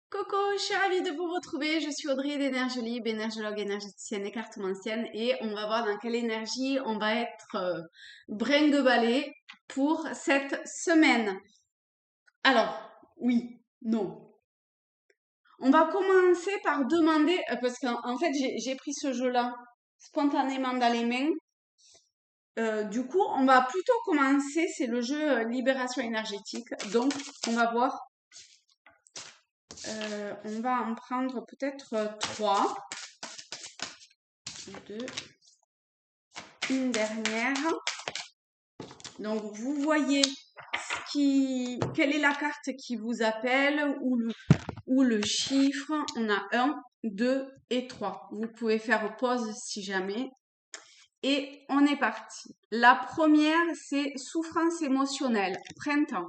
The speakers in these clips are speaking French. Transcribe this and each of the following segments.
Coucou, je suis ravie de vous retrouver. Je suis Audrey d'Énergie Libre, énergologue, énergéticienne et cartomancienne. Et on va voir dans quelle énergie on va être brinque-ballé pour cette semaine. Alors, oui, non. On va commencer par demander, parce qu'en fait, j'ai pris ce jeu-là spontanément dans les mains. Du coup, on va plutôt commencer, c'est le jeu Libération énergétique. Donc, on va voir. On va en prendre peut-être 3. 2, une dernière. Donc, vous voyez quelle est la carte qui vous appelle ou le chiffre. On a 1, 2 et 3. Vous pouvez faire pause si jamais. Et on est parti. La première, c'est souffrance émotionnelle, printemps.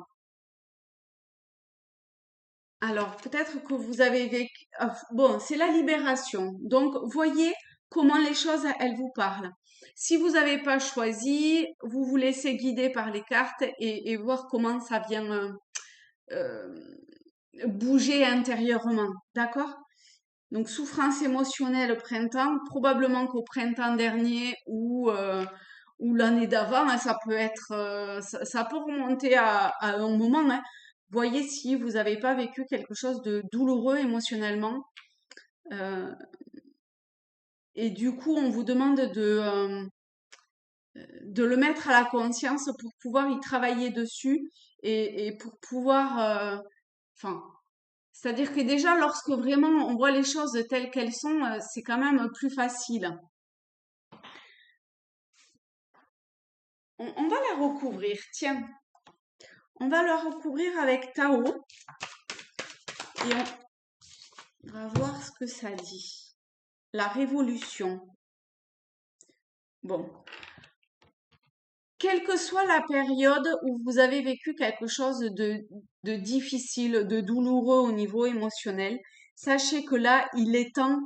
Alors, peut-être que vous avez vécu... Bon, c'est la libération. Donc, voyez comment les choses, elles vous parlent. Si vous n'avez pas choisi, vous vous laissez guider par les cartes et voir comment ça vient euh, bouger intérieurement. D'accord? Donc, souffrance émotionnelle au printemps, probablement qu'au printemps dernier ou l'année d'avant, hein, ça peut être, ça peut remonter à un moment, hein. Voyez si vous n'avez pas vécu quelque chose de douloureux émotionnellement. euh, et du coup, on vous demande de le mettre à la conscience pour pouvoir y travailler dessus et pour pouvoir, enfin, c'est-à-dire que déjà, lorsque vraiment on voit les choses telles qu'elles sont, c'est quand même plus facile. On va la recouvrir, tiens, on va la recouvrir avec Tao et on va voir ce que ça dit. La révolution. Bon, quelle que soit la période où vous avez vécu quelque chose de difficile, de douloureux au niveau émotionnel, sachez que là, il est temps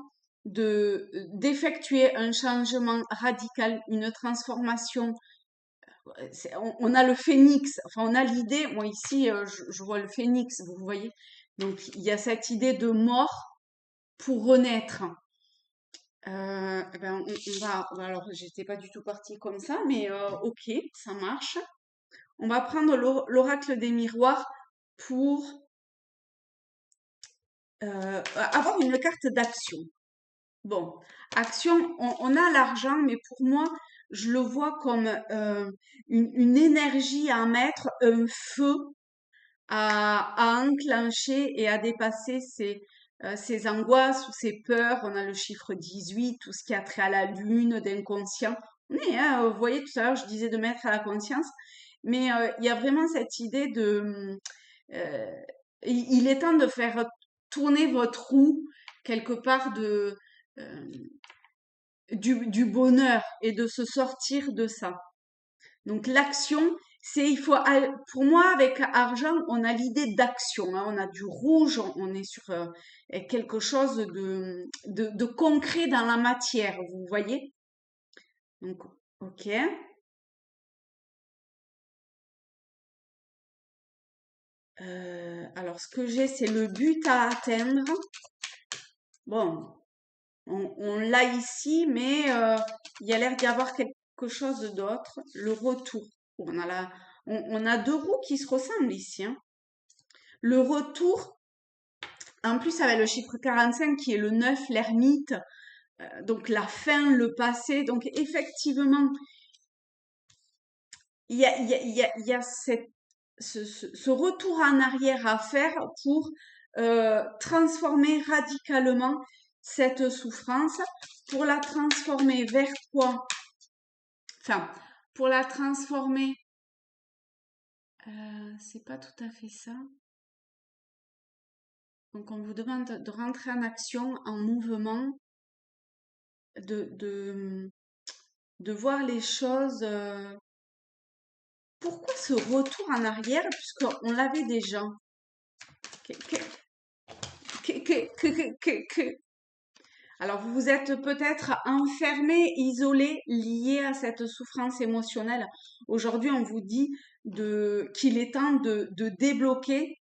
d'effectuer un changement radical, une transformation. On a le phénix, enfin on a l'idée, moi ici je vois le phénix, vous voyez. Donc il y a cette idée de mort pour renaître. Eh ben, alors j'étais pas du tout partie comme ça, mais ok, ça marche. On va prendre l'oracle des miroirs pour avoir une carte d'action. Bon, action, on a l'argent, mais pour moi, je le vois comme une énergie à mettre, un feu à enclencher et à dépasser ses angoisses ou ses peurs. On a le chiffre 18, tout ce qui a trait à la lune, d'inconscient. Mais hein, vous voyez, tout à l'heure, je disais de mettre à la conscience, mais il y a vraiment cette idée euh, il est temps de faire tourner votre roue quelque part euh, du bonheur et de se sortir de ça. Donc l'action, pour moi, avec argent, on a l'idée d'action, hein. On a du rouge, on est sur quelque chose de concret dans la matière, vous voyez? Donc, ok. Alors, ce que j'ai, c'est le but à atteindre. Bon, on l'a ici, mais il y a l'air d'y avoir quelque chose d'autre. Le retour. On a deux roues qui se ressemblent ici, hein. Le retour, en plus avec le chiffre 45 qui est le 9, l'ermite, donc la fin, le passé. Donc effectivement, il y a ce retour en arrière à faire pour transformer radicalement cette souffrance, pour la transformer vers quoi? Enfin, pour la transformer, c'est pas tout à fait ça. Donc on vous demande de rentrer en action, en mouvement, de, de voir les choses. Pourquoi ce retour en arrière puisqu'on l'avait déjà? Que- que- Alors vous vous êtes peut-être enfermé, isolé, lié à cette souffrance émotionnelle. Aujourd'hui, on vous dit qu'il est temps de débloquer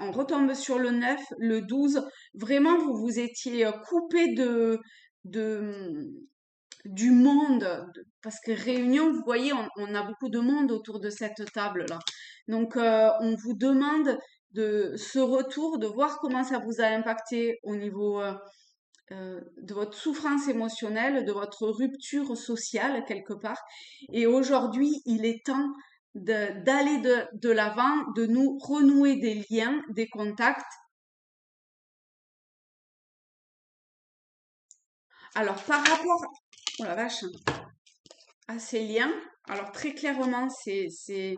On retombe sur le 9, le 12. Vraiment, vous vous étiez coupé de, du monde. Parce que réunion, vous voyez, on a beaucoup de monde autour de cette table-là. Donc, on vous demande de ce retour, de voir comment ça vous a impacté au niveau de votre souffrance émotionnelle, de votre rupture sociale quelque part. Et aujourd'hui, il est temps d'aller de l'avant, de nous renouer des liens, des contacts. Alors, par rapport, oh la vache, à ces liens, alors très clairement, c'est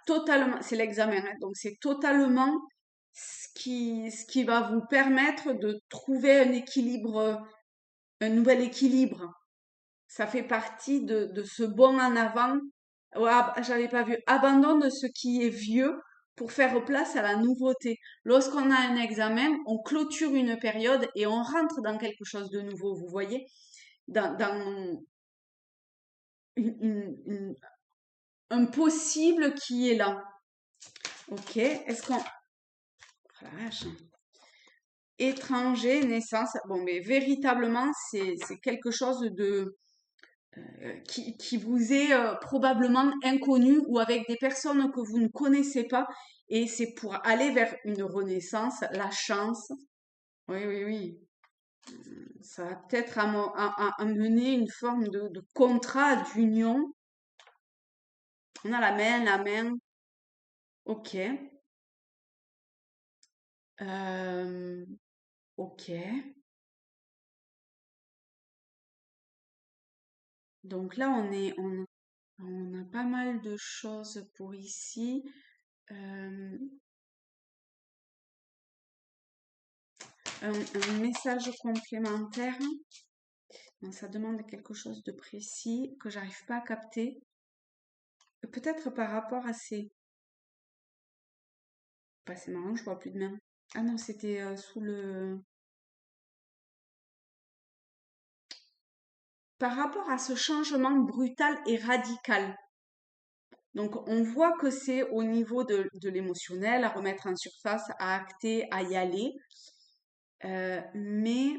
totalement, c'est l'examen, hein, donc c'est totalement ce qui va vous permettre de trouver un équilibre, un nouvel équilibre. Ça fait partie de ce bond en avant. Ouais, j'avais pas vu. Abandon de ce qui est vieux pour faire place à la nouveauté. Lorsqu'on a un examen, on clôture une période et on rentre dans quelque chose de nouveau, vous voyez, dans une- un possible qui est là. Ok, est-ce qu'on... Oh la vache. Étranger, naissance. Bon, mais véritablement, c'est quelque chose de qui vous est probablement inconnu ou avec des personnes que vous ne connaissez pas. Et c'est pour aller vers une renaissance, la chance. Oui, oui, oui. Ça va peut-être amener une forme de contrat, d'union. On a la main, la main. Ok. Euh, ok. Donc là, on a pas mal de choses pour ici. Euh, un message complémentaire. Non, ça demande quelque chose de précis que j'arrive pas à capter. Peut-être par rapport à ces... Bah, c'est marrant, je vois plus de main. Ah non, c'était sous le... Par rapport à ce changement brutal et radical. Donc, on voit que c'est au niveau de l'émotionnel, à remettre en surface, à acter, à y aller. Mais,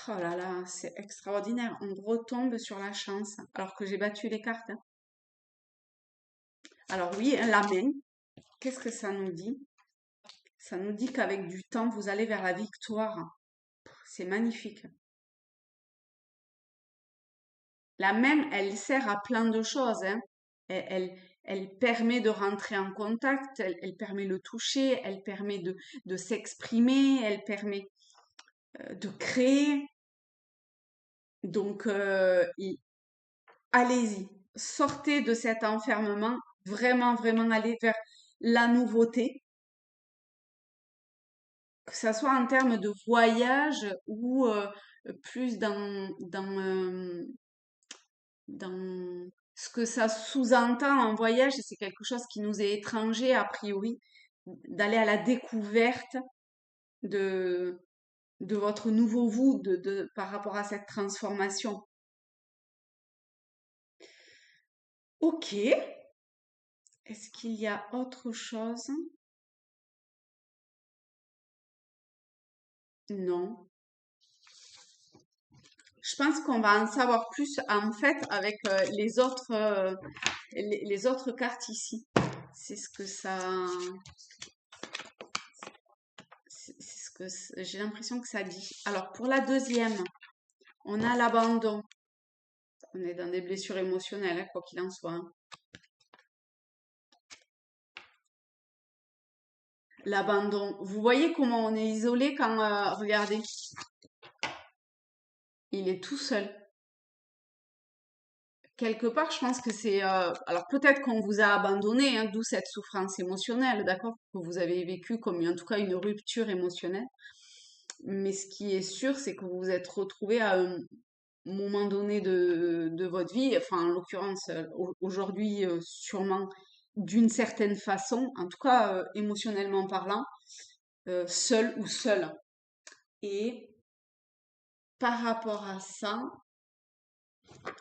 oh là là, c'est extraordinaire. On retombe sur la chance, alors que j'ai battu les cartes, hein. Alors oui, hein, la main, qu'est-ce que ça nous dit? Ça nous dit qu'avec du temps, vous allez vers la victoire. C'est magnifique. La main, elle sert à plein de choses, hein. Elle permet de rentrer en contact, elle permet le toucher, elle permet de s'exprimer, elle permet de créer. Donc, allez-y, sortez de cet enfermement, vraiment, vraiment allez vers la nouveauté, que ça soit en termes de voyage ou plus dans ce que ça sous-entend en voyage, c'est quelque chose qui nous est étranger a priori, d'aller à la découverte de, de votre nouveau vous par rapport à cette transformation. Ok, est-ce qu'il y a autre chose? Non. Je pense qu'on va en savoir plus en fait avec les autres cartes ici. C'est ce que ça, c'est ce que j'ai l'impression que ça dit. Alors pour la deuxième, on a l'abandon. On est dans des blessures émotionnelles, hein, quoi qu'il en soit, hein. L'abandon. Vous voyez comment on est isolé quand, regardez, il est tout seul. Quelque part, je pense que c'est... alors peut-être qu'on vous a abandonné, hein, d'où cette souffrance émotionnelle, d'accord? Que vous avez vécu comme en tout cas une rupture émotionnelle. Mais ce qui est sûr, c'est que vous vous êtes retrouvé à un moment donné de votre vie, enfin en l'occurrence aujourd'hui sûrement d'une certaine façon, en tout cas émotionnellement parlant, seul ou seul. Et par rapport à ça,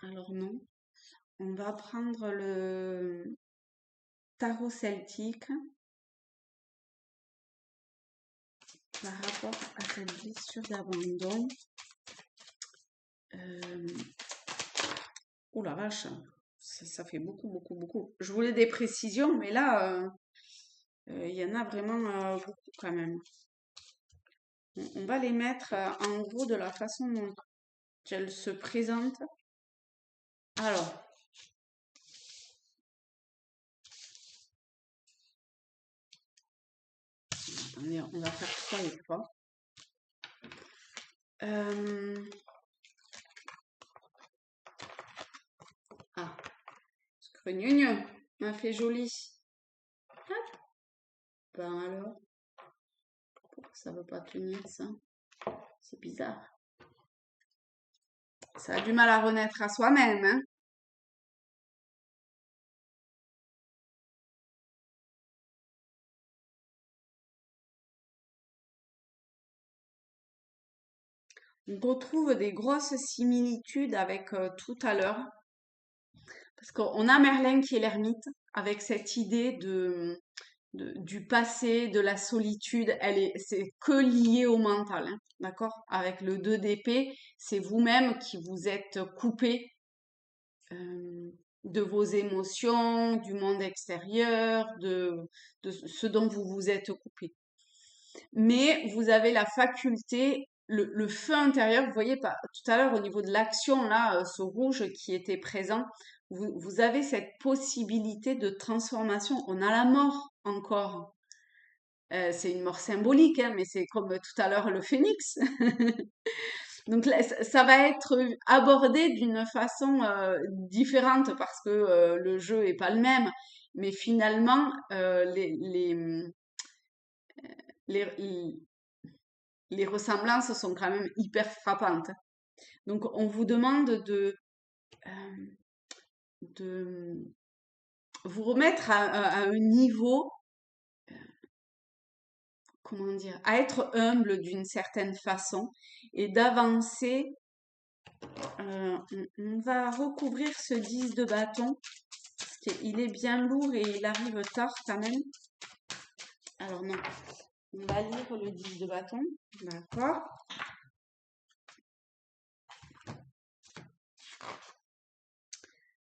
alors non, on va prendre le tarot celtique. par rapport à cette blessure d'abandon. Oh la vache, ça fait beaucoup, beaucoup, beaucoup. Je voulais des précisions, mais là, il y en a vraiment beaucoup quand même. On va les mettre en gros de la façon dont elles se présentent. Alors, attendez, on va faire 3 et 3. Ah, scrugnogne m'a fait joli. Hop. Ben alors, pourquoi ça veut pas tenir ça? C'est bizarre. Ça a du mal à renaître à soi-même, hein? On retrouve des grosses similitudes avec tout à l'heure. Parce qu'on a Merlin qui est l'ermite, avec cette idée du passé, de la solitude. C'est que lié au mental, hein, d'accord? Avec le 2 d'épée, c'est vous-même qui vous êtes coupé de vos émotions, du monde extérieur, de ce dont vous vous êtes coupé. Mais vous avez la faculté, le feu intérieur, vous voyez pas, tout à l'heure au niveau de l'action, là, ce rouge qui était présent, vous avez cette possibilité de transformation. On a la mort encore. C'est une mort symbolique, hein, mais c'est comme tout à l'heure le phénix. Donc là, ça va être abordé d'une façon différente parce que le jeu est pas le même. Mais finalement, les, les ressemblances sont quand même hyper frappantes. Donc, on vous demande euh, de vous remettre à un niveau, comment dire, à être humble d'une certaine façon et d'avancer. On va recouvrir ce 10 de bâton parce qu'il est bien lourd et il arrive tard quand même. Alors non, on va lire le 10 de bâton, d'accord.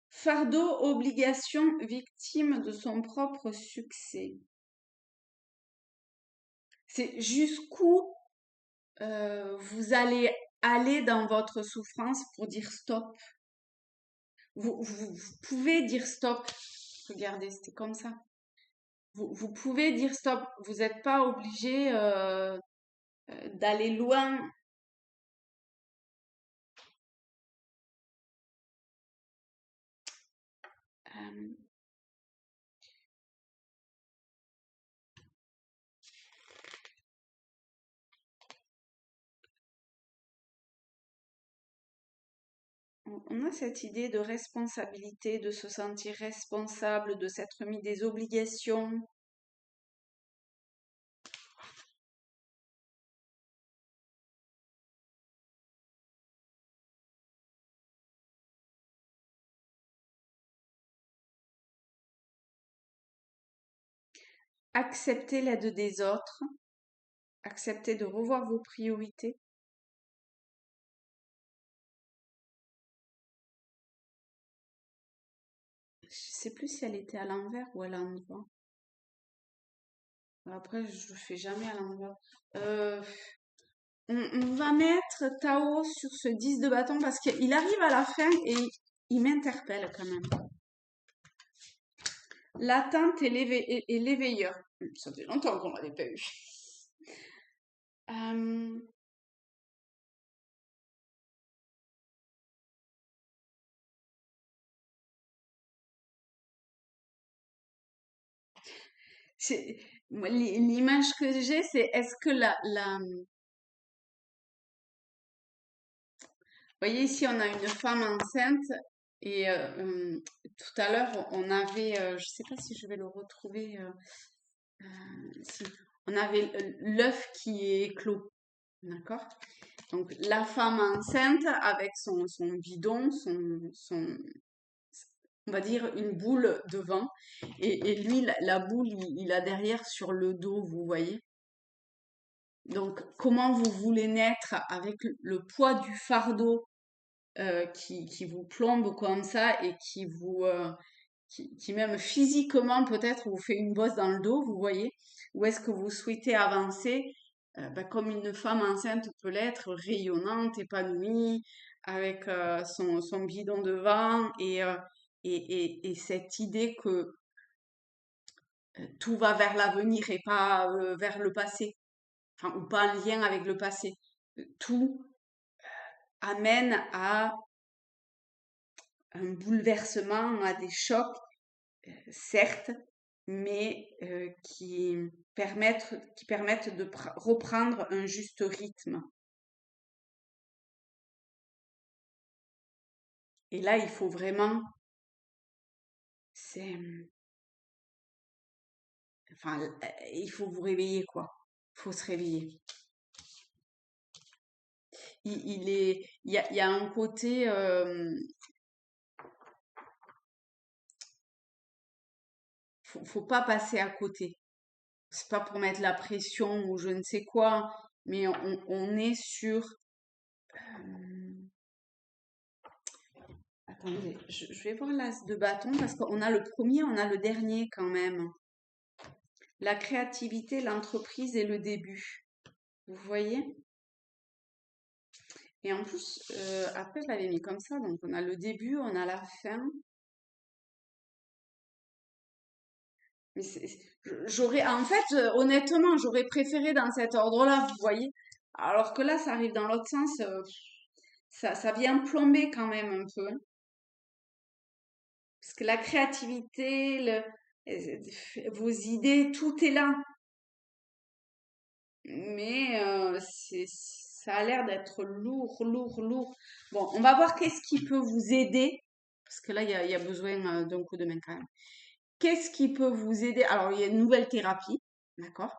Fardeau, obligation, victime de son propre succès. C'est jusqu'où vous allez aller dans votre souffrance pour dire stop. Vous pouvez dire stop. Regardez, c'était comme ça. Vous pouvez dire stop. Vous n'êtes pas obligé d'aller loin. Euh, on a cette idée de responsabilité, de se sentir responsable, de s'être mis des obligations. Accepter l'aide des autres. Accepter de revoir vos priorités. Je sais plus si elle était à l'envers ou à l'endroit. Après, je le fais jamais à l'endroit. Euh, on va mettre Tao sur ce 10 de bâton parce qu'il arrive à la fin et il m'interpelle quand même. L'attente et l'éveilleur. Ça fait longtemps qu'on l'avait pas eu. Euh, moi, l'image que j'ai, c'est est-ce que vous voyez ici, on a une femme enceinte et tout à l'heure, on avait, je sais pas si je vais le retrouver, si, on avait l'œuf qui est éclos, d'accord? Donc la femme enceinte avec son bidon, on va dire une boule devant, et lui, la boule, il a derrière sur le dos, vous voyez? Donc, comment vous voulez naître avec le poids du fardeau qui vous plombe comme ça et qui même physiquement peut-être vous fait une bosse dans le dos, vous voyez? Ou est-ce que vous souhaitez avancer comme une femme enceinte peut l'être, rayonnante, épanouie, avec son bidon devant et cette idée que tout va vers l'avenir et pas vers le passé, enfin, ou pas en lien avec le passé. Tout amène à un bouleversement, à des chocs, certes, mais qui permettent de reprendre un juste rythme. Et là, il faut vraiment, c'est, enfin, il faut vous réveiller, quoi. Il faut se réveiller. Il y a un côté, faut pas passer à côté. C'est pas pour mettre la pression ou je ne sais quoi, mais on est sur. euh, Attendez, je vais voir l'as de bâton parce qu'on a le premier, on a le dernier quand même. La créativité, l'entreprise et le début. Vous voyez? Et en plus, après, je l'avais mis comme ça. Donc, on a le début, on a la fin. Mais j'aurais, en fait, honnêtement, j'aurais préféré dans cet ordre-là, vous voyez? Alors que là, ça arrive dans l'autre sens. Ça vient plomber quand même un peu, hein. Parce que la créativité, vos idées, tout est là. Mais ça a l'air d'être lourd, lourd, lourd. Bon, on va voir qu'est-ce qui peut vous aider. Parce que là, il y a besoin d'un coup de main quand même. Qu'est-ce qui peut vous aider? Alors, il y a une nouvelle thérapie, d'accord?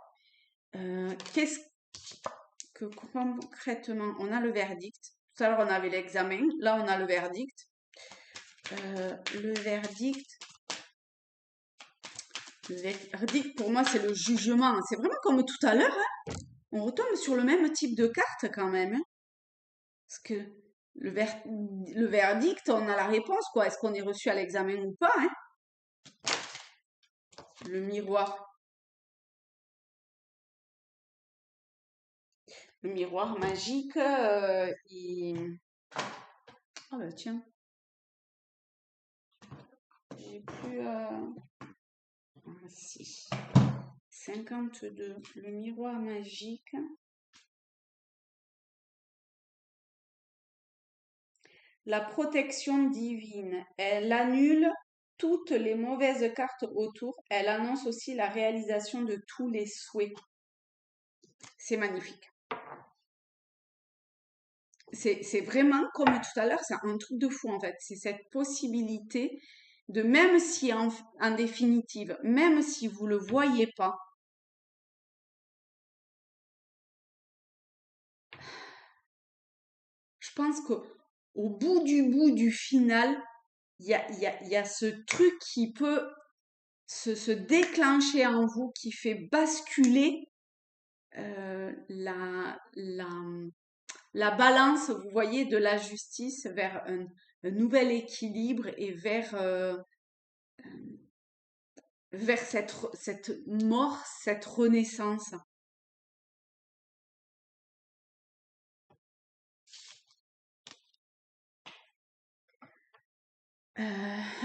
Qu'est-ce que concrètement, on a le verdict. Tout à l'heure, on avait l'examen. Là, on a le verdict. Le verdict, pour moi, c'est le jugement. C'est vraiment comme tout à l'heure, hein. On retombe sur le même type de carte quand même, hein. Parce que le verdict, on a la réponse, quoi. Est-ce qu'on est reçu à l'examen ou pas, hein? Le miroir. Le miroir magique, ah bah tiens, j'ai plus... Ah, si. 52. Le miroir magique. La protection divine. Elle annule toutes les mauvaises cartes autour. Elle annonce aussi la réalisation de tous les souhaits. C'est magnifique. C'est vraiment, comme tout à l'heure, c'est un truc de fou en fait. C'est cette possibilité de, même si en définitive, même si vous ne le voyez pas, je pense qu'au bout du final, il y a ce truc qui peut se déclencher en vous, qui fait basculer la balance, vous voyez, de la justice vers un nouvel équilibre et vers cette mort, cette renaissance.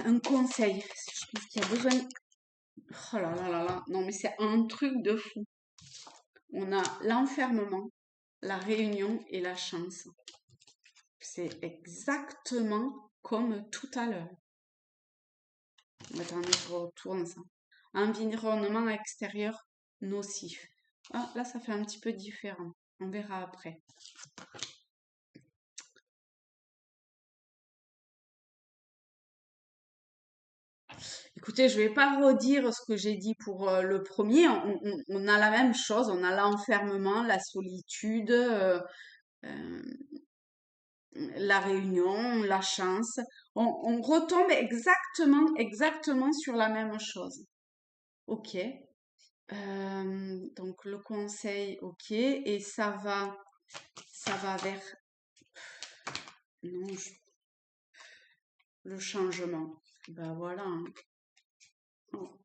Un conseil, je pense qu'il y a besoin. Oh là là là là, non mais c'est un truc de fou. On a l'enfermement, la réunion et la chance. C'est exactement comme tout à l'heure. Attendez, je retourne ça. Environnement extérieur nocif. Ah, là, ça fait un petit peu différent. On verra après. Écoutez, je vais pas redire ce que j'ai dit pour le premier. On a la même chose. On a l'enfermement, la solitude, euh, la réunion, la chance. On retombe exactement, exactement sur la même chose. Ok. Donc le conseil, ok, et ça va vers non, le changement. Ben voilà, hein. Oh.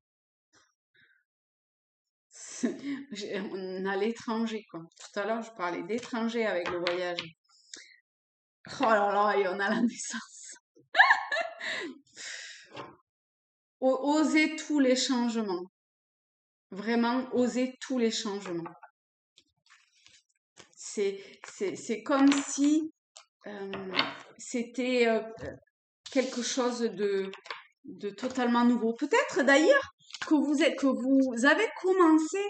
On a l'étranger, quoi. Tout à l'heure, je parlais d'étranger avec le voyage. Oh là là, et on a la naissance. Oser tous les changements. Vraiment, oser tous les changements. C'est comme si euh, c'était quelque chose de totalement nouveau. Peut-être d'ailleurs que vous avez commencé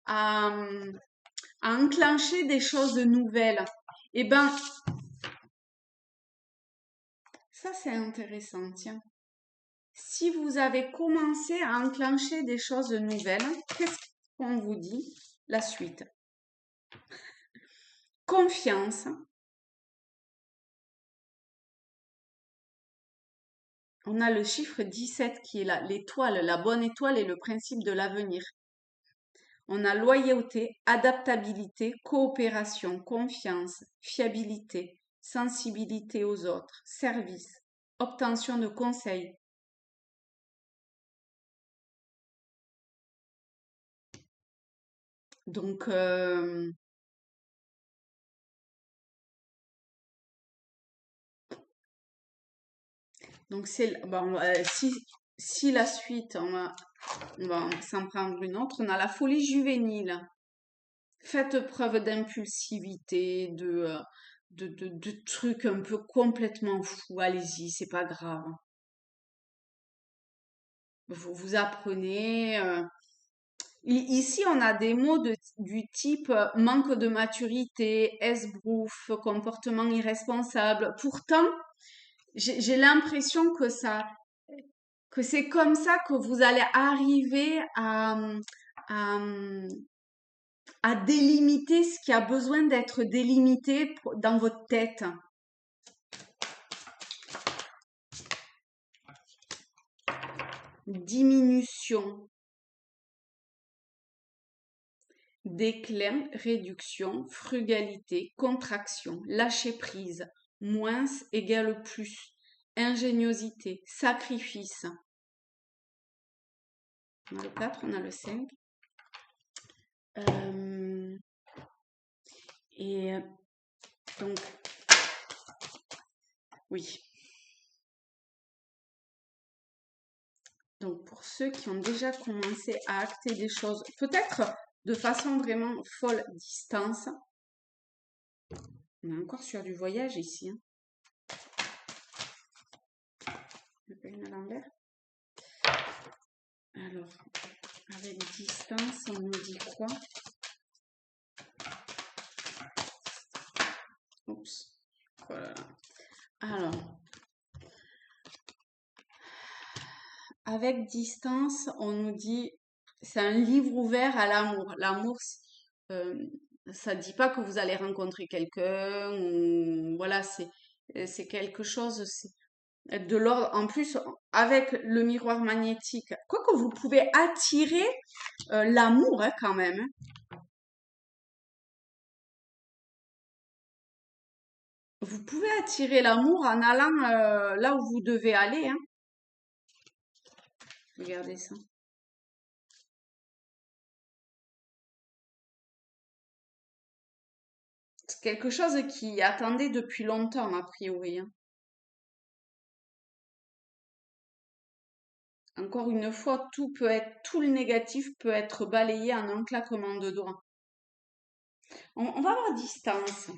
à, à enclencher des choses nouvelles. Eh ben, ça c'est intéressant, tiens. Si vous avez commencé à enclencher des choses nouvelles, qu'est-ce qu'on vous dit? La suite. Confiance. On a le chiffre 17 qui est là, l'étoile, la bonne étoile et le principe de l'avenir. On a loyauté, adaptabilité, coopération, confiance, fiabilité, sensibilité aux autres, service, obtention de conseils. Donc, c'est bon, si la suite, on va s'en prendre une autre. On a la folie juvénile. Faites preuve d'impulsivité, de trucs un peu complètement fous. Allez-y, c'est pas grave. Vous apprenez. Ici, on a des mots du type manque de maturité, esbrouf, comportement irresponsable. Pourtant, j'ai l'impression que c'est comme ça que vous allez arriver à, à délimiter ce qui a besoin d'être délimité dans votre tête. Diminution, déclin, réduction, frugalité, contraction, lâcher prise, moins égale plus, ingéniosité, sacrifice. On a le 4, on a le 5. Et donc, oui. Donc, pour ceux qui ont déjà commencé à acter des choses, peut-être de façon vraiment folle distance, on est encore sur du voyage ici. Hein. Il n'y a pas une à l'envers. Alors, avec distance, on nous dit quoi? Oups. Voilà. Alors, avec distance, on nous dit c'est un livre ouvert à l'amour. L'amour, ça ne dit pas que vous allez rencontrer quelqu'un ou voilà, c'est quelque chose, de l'ordre. En plus, avec le miroir magnétique, quoique vous pouvez attirer l'amour hein, quand même. Hein. Vous pouvez attirer l'amour en allant là où vous devez aller. Hein. Regardez ça. C'est quelque chose qui attendait depuis longtemps, a priori. Hein. Encore une fois, tout le négatif peut être balayé en un claquement de doigts. On va voir distance.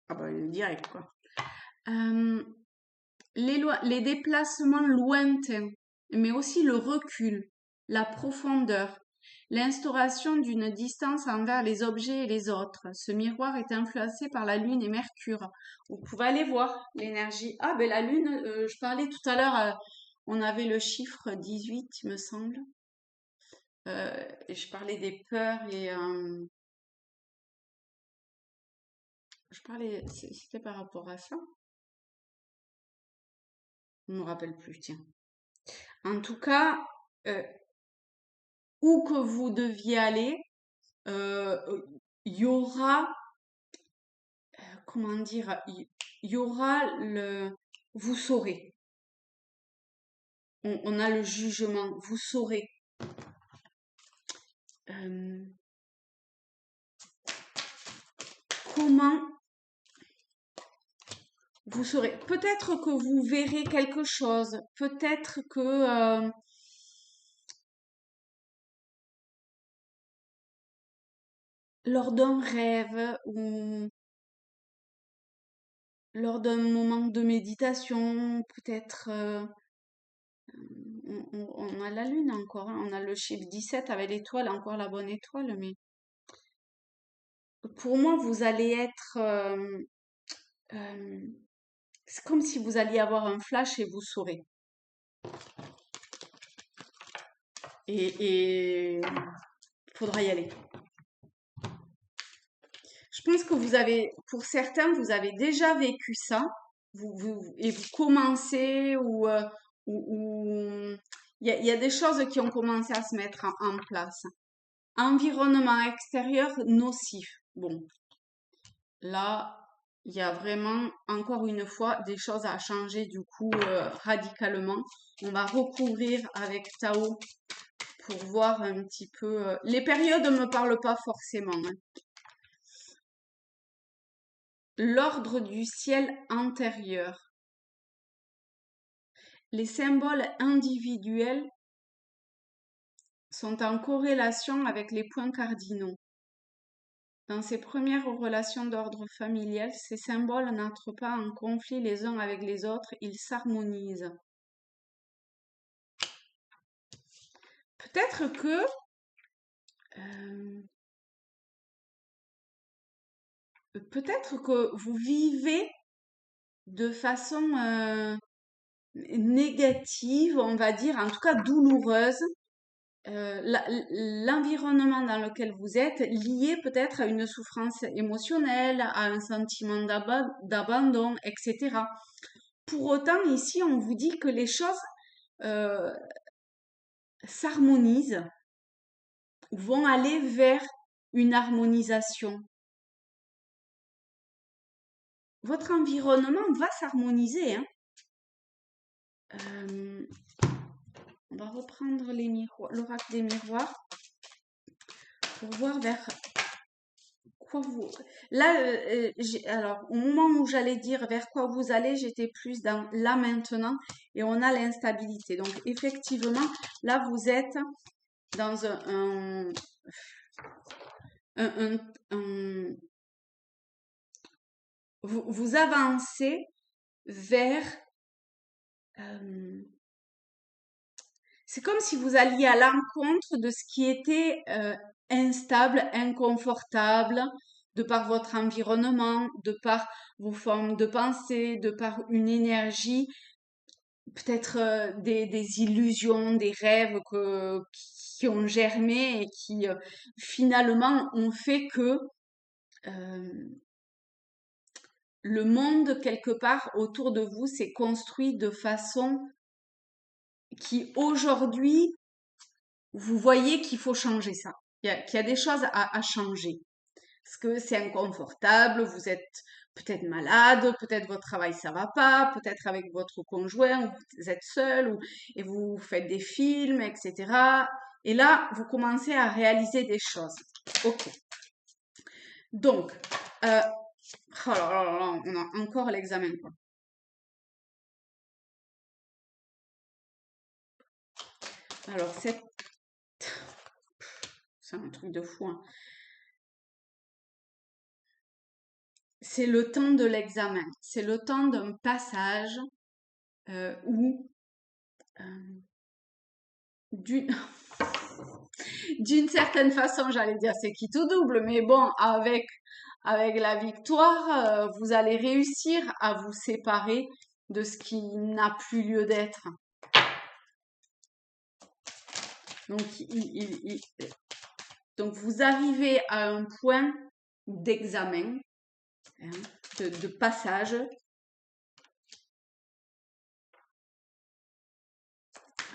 Ah bah, direct, quoi. Les déplacements lointains, mais aussi le recul, la profondeur, l'instauration d'une distance envers les objets et les autres. Ce miroir est influencé par la Lune et Mercure. Vous pouvez aller voir l'énergie. Ah, ben la Lune, je parlais tout à l'heure, on avait le chiffre 18, il me semble. Et je parlais des peurs et c'était par rapport à ça. Je ne me rappelle plus, tiens. En tout cas, où que vous deviez aller, euh, il y aura, comment dire, il y aura vous saurez. On a le jugement, vous saurez. Euh, comment vous saurez. Peut-être que vous verrez quelque chose. Peut-être que lors d'un rêve ou lors d'un moment de méditation, peut-être on a la lune encore, hein, on a le chiffre 17 avec l'étoile, encore la bonne étoile, mais pour moi, vous allez être... euh, c'est comme si vous alliez avoir un flash et vous saurez. Et il faudra y aller. Je pense que vous avez, pour certains, vous avez déjà vécu ça, et vous commencez ou il y a des choses qui ont commencé à se mettre en place. Environnement extérieur nocif. Bon, là, il y a vraiment, encore une fois, des choses à changer du coup radicalement. On va recouvrir avec Tao pour voir un petit peu. Les périodes ne me parlent pas forcément, hein. L'ordre du ciel antérieur. Les symboles individuels sont en corrélation avec les points cardinaux. Dans ces premières relations d'ordre familial, ces symboles n'entrent pas en conflit les uns avec les autres, ils s'harmonisent. Peut-être que vous vivez de façon négative, on va dire, en tout cas douloureuse, l'environnement dans lequel vous êtes, lié peut-être à une souffrance émotionnelle, à un sentiment d'abandon, etc. Pour autant, ici, on vous dit que les choses euh, s'harmonisent, vont aller vers une harmonisation. Votre environnement va s'harmoniser, hein. On va reprendre l'oracle des miroirs pour voir vers quoi vous... Là, alors, au moment où j'allais dire vers quoi vous allez, j'étais plus dans là maintenant et on a l'instabilité. Donc, effectivement, là, vous êtes dans vous avancez vers... c'est comme si vous alliez à l'encontre de ce qui était instable, inconfortable, de par votre environnement, de par vos formes de pensée, de par une énergie, peut-être des illusions, des rêves qui ont germé et qui finalement ont fait que le monde quelque part autour de vous s'est construit de façon qui aujourd'hui vous voyez qu'il faut changer ça, qu'il y a des choses à changer. Parce que c'est inconfortable, vous êtes peut-être malade, peut-être votre travail ça va pas, peut-être avec votre conjoint, ou vous êtes seul, et vous faites des films, etc. Et là, vous commencez à réaliser des choses. Ok. Donc, oh là là là là, on a encore l'examen, quoi. Alors, c'est un truc de fou, hein. C'est le temps de l'examen, c'est le temps d'un passage où euh, d'une d'une certaine façon, j'allais dire c'est qui tout double, mais bon, avec la victoire, vous allez réussir à vous séparer de ce qui n'a plus lieu d'être. Donc, donc vous arrivez à un point d'examen, hein, de passage.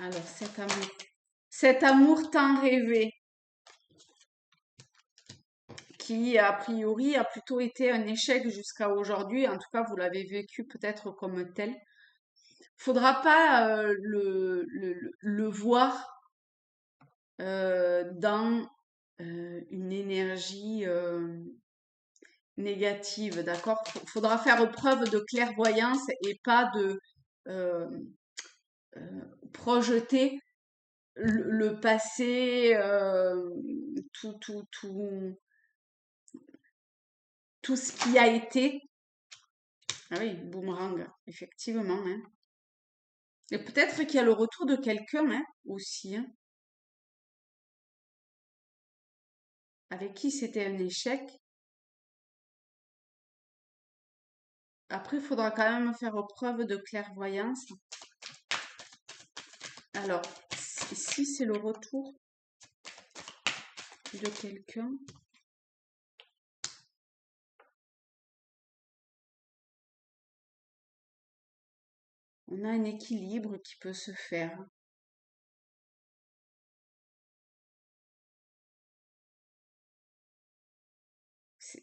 Alors, cet amour tant rêvé, qui a priori a plutôt été un échec jusqu'à aujourd'hui. En tout cas, vous l'avez vécu peut-être comme tel. Faudra pas le voir dans une énergie négative, d'accord? Faudra faire preuve de clairvoyance et pas de euh, projeter le passé, tout, tout, tout, tout ce qui a été. Ah oui, boomerang, effectivement, hein. Et peut-être qu'il y a le retour de quelqu'un, hein, aussi, hein, avec qui c'était un échec. Après, il faudra quand même faire preuve de clairvoyance. Alors, si c'est le retour de quelqu'un, on a un équilibre qui peut se faire.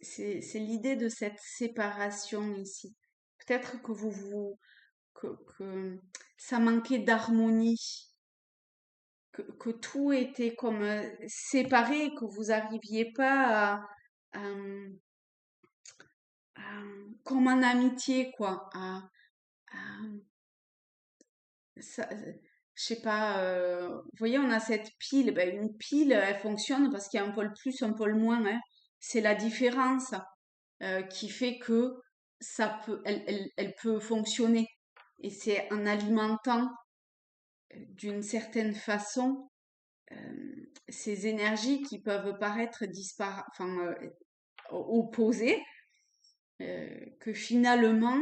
C'est l'idée de cette séparation ici. Peut-être que que ça manquait d'harmonie, que tout était comme séparé, que vous n'arriviez pas à, comme en amitié, quoi. Ça, je sais pas, vous voyez, on a cette pile. Ben, une pile, elle fonctionne parce qu'il y a un pôle plus, un pôle moins, hein. C'est la différence qui fait que elle peut fonctionner. Et c'est en alimentant d'une certaine façon ces énergies qui peuvent paraître enfin, opposées, que finalement,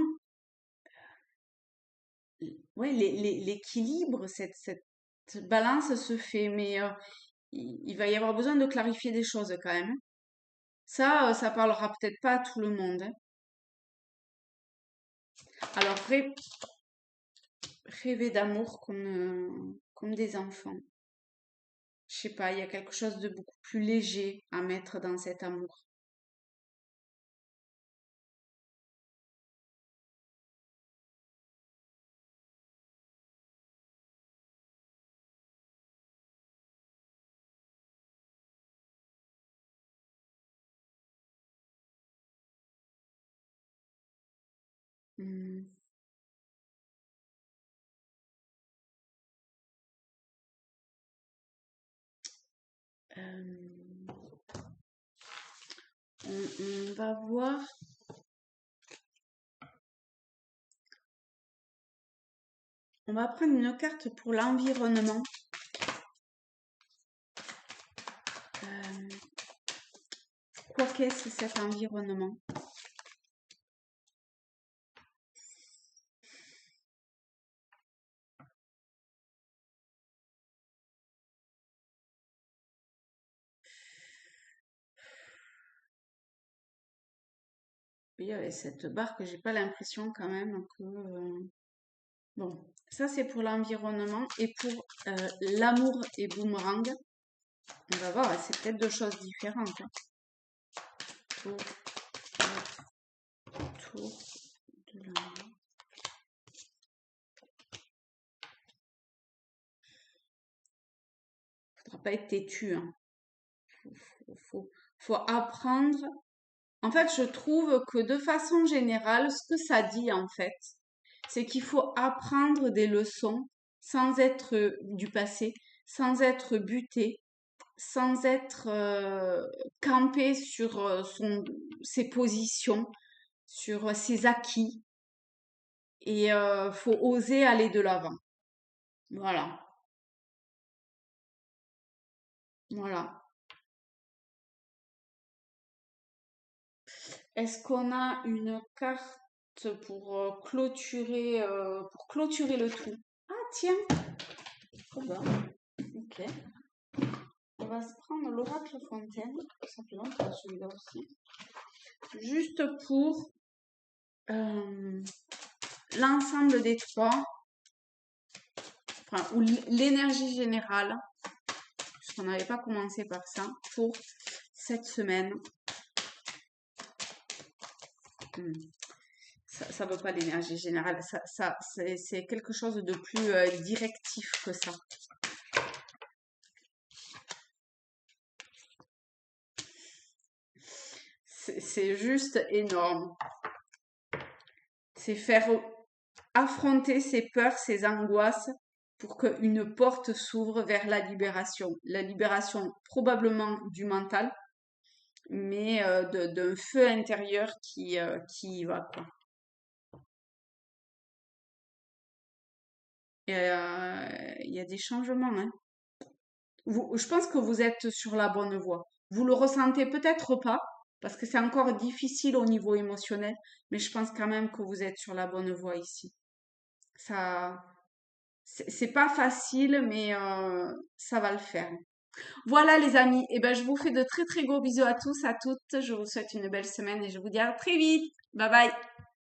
ouais, l'équilibre, cette balance se fait. Mais il va y avoir besoin de clarifier des choses quand même. Ça parlera peut-être pas à tout le monde, hein. Alors, rêver d'amour comme des enfants. Je sais pas, il y a quelque chose de beaucoup plus léger à mettre dans cet amour. Hmm. Euh, on va voir. On va prendre une carte pour l'environnement. Euh, quoi qu'est-ce cet environnement? Oui, avec cette barque, j'ai pas l'impression quand même que. Bon, ça c'est pour l'environnement et pour l'amour et boomerang. On va voir, c'est peut-être deux choses différentes, hein. Pour autour de l'amour. Faudra pas être têtu, hein. Faut apprendre. En fait, je trouve que de façon générale, ce que ça dit en fait, c'est qu'il faut apprendre des leçons sans être du passé, sans être buté, sans être campé sur ses positions, sur ses acquis. Et faut oser aller de l'avant. Voilà, voilà. Est-ce qu'on a une carte pour clôturer le tout? Ah tiens, trop bien. Ok. On va se prendre l'oracle fontaine. Ça fait longtemps celui-là aussi. Juste pour euh, l'ensemble des trois, enfin, ou l'énergie générale. qu'on n'avait pas commencé par ça pour cette semaine. Ça veut pas l'énergie générale. C'est quelque chose de plus directif que ça. C'est juste énorme. C'est faire affronter ses peurs, ses angoisses pour qu'une porte s'ouvre vers la libération. La libération probablement du mental, mais d'un feu intérieur qui y va, quoi. Et, il y a des changements, hein. Je pense que vous êtes sur la bonne voie. Vous le ressentez peut-être pas, parce que c'est encore difficile au niveau émotionnel, mais je pense quand même que vous êtes sur la bonne voie ici. Ça, c'est pas facile, mais ça va le faire. Voilà les amis, et ben je vous fais de très très gros bisous à tous, à toutes. Je vous souhaite une belle semaine et je vous dis à très vite. Bye bye.